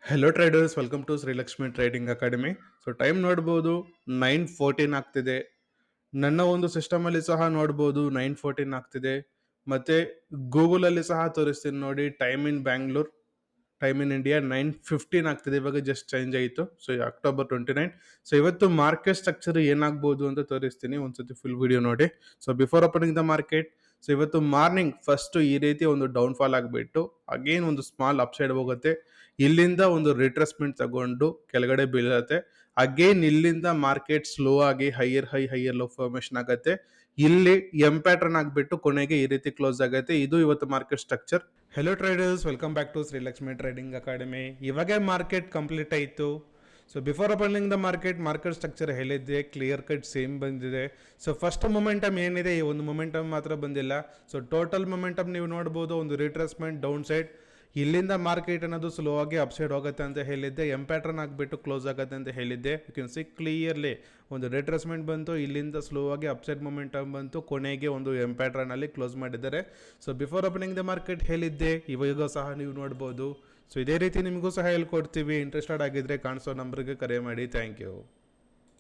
Hello traders, welcome to Srilakshmi trading academy. So time ನೋಡ್ಬೋದು 9:14 ಆಗ್ತಿದೆ. ನನ್ನ ಒಂದು ಸಿಸ್ಟಮಲ್ಲಿ ಸಹ ನೋಡ್ಬೋದು 9:14 ಆಗ್ತಿದೆ. ಮತ್ತು ಗೂಗಲಲ್ಲಿ ಸಹ ತೋರಿಸ್ತೀನಿ ನೋಡಿ, time in Bangalore, time in India 9:15 ಆಗ್ತಿದೆ. ಇವಾಗ ಜಸ್ಟ್ ಚೇಂಜ್ ಆಯಿತು. So October 29. ಸೊ ಇವತ್ತು ಮಾರ್ಕೆಟ್ ಸ್ಟ್ರಕ್ಚರ್ ಏನಾಗ್ಬೋದು ಅಂತ ತೋರಿಸ್ತೀನಿ. ಒಂದ್ಸತಿ ಫುಲ್ ವಿಡಿಯೋ ನೋಡಿ. So before opening the market, so ಇವತ್ತು ಮಾರ್ನಿಂಗ್ ಫಸ್ಟ್ ಈ ರೀತಿ ಒಂದು ಡೌನ್ ಫಾಲ್ ಆಗಿಬಿಟ್ಟು ಅಗೇನ್ ಒಂದು ಸ್ಮಾಲ್ ಅಪ್ಸೈಡ್ ಹೋಗುತ್ತೆ. ಇಲ್ಲಿಂದ ಒಂದು ರಿಟ್ರೆಸ್ಮೆಂಟ್ ತಗೊಂಡು ಕೆಳಗಡೆ ಬೀಳುತ್ತೆ. ಅಗೇನ್ ಇಲ್ಲಿಂದ ಮಾರ್ಕೆಟ್ ಸ್ಲೋ ಆಗಿ higher high higher low formation ಆಗುತ್ತೆ. ಇಲ್ಲಿ ಪ್ಯಾಟರ್ನ್ ಆಗಿಬಿಟ್ಟು ಕೊನೆಗೆ ಈ ರೀತಿ ಕ್ಲೋಸ್ ಆಗುತ್ತೆ. ಇದು ಇವತ್ತು market structure. Hello traders, welcome back to Srilakshmi trading academy. ಇವಾಗೇ ಮಾರ್ಕೆಟ್ ಕಂಪ್ಲೀಟ್ ಆಯಿತು. So before opening the market structure ಹೇಳಿದ್ದೆ, ಕ್ಲಿಯರ್ ಕಟ್ ಸೇಮ್ ಬಂದಿದೆ. ಸೊ ಫಸ್ಟ್ ಮೊಮೆಂಟಮ್ ಏನಿದೆ, ಈ ಒಂದು ಮೊಮೆಂಟಮ್ ಮಾತ್ರ ಬಂದಿಲ್ಲ. ಸೊ ಟೋಟಲ್ ಮೊಮೆಂಟಮ್ ನೀವು ನೋಡ್ಬೋದು, ಒಂದು ರಿಟ್ರೆಸ್ಮೆಂಟ್ ಡೌನ್ ಸೈಡ್. ಇಲ್ಲಿಂದ ಮಾರ್ಕೆಟ್ ಅನ್ನೋದು ಸ್ಲೋ ಆಗಿ ಅಪ್ಸೈಡ್ ಹೋಗುತ್ತೆ ಅಂತ ಹೇಳಿದ್ದೆ. ಪ್ಯಾಟರ್ನ್ ಆಗಿಬಿಟ್ಟು ಕ್ಲೋಸ್ ಆಗುತ್ತೆ ಅಂತ ಹೇಳಿದ್ದೆ. ಯು ಕ್ಯಾನ್ ಸಿ ಕ್ಲಿಯರ್ಲಿ ಒಂದು ರಿಟ್ರೆಸ್ಮೆಂಟ್ ಬಂತು, ಇಲ್ಲಿಂದ ಸ್ಲೋ ಆಗಿ ಅಪ್ಸೈಡ್ ಮೊಮೆಂಟಮ್ ಬಂತು, ಕೊನೆಗೆ ಒಂದು ಪ್ಯಾಟರ್ನ್ ಅಲ್ಲಿ ಕ್ಲೋಸ್ ಮಾಡಿದ್ದಾರೆ. So before opening the market ಹೇಳಿದ್ದೆ, ಇವಾಗ ಸಹ ನೀವು ನೋಡ್ಬೋದು. ಸೊ ಇದೇ ರೀತಿ ನಿಮಗೂ ಸಹ ಹೇಳ್ಕೊಡ್ತೀವಿ. ಇಂಟ್ರೆಸ್ಟೆಡ್ ಆಗಿದ್ರೆ ಕಾಣಿಸೋ ನಂಬರ್ಗೆ ಕರೆ ಮಾಡಿ. Thank you.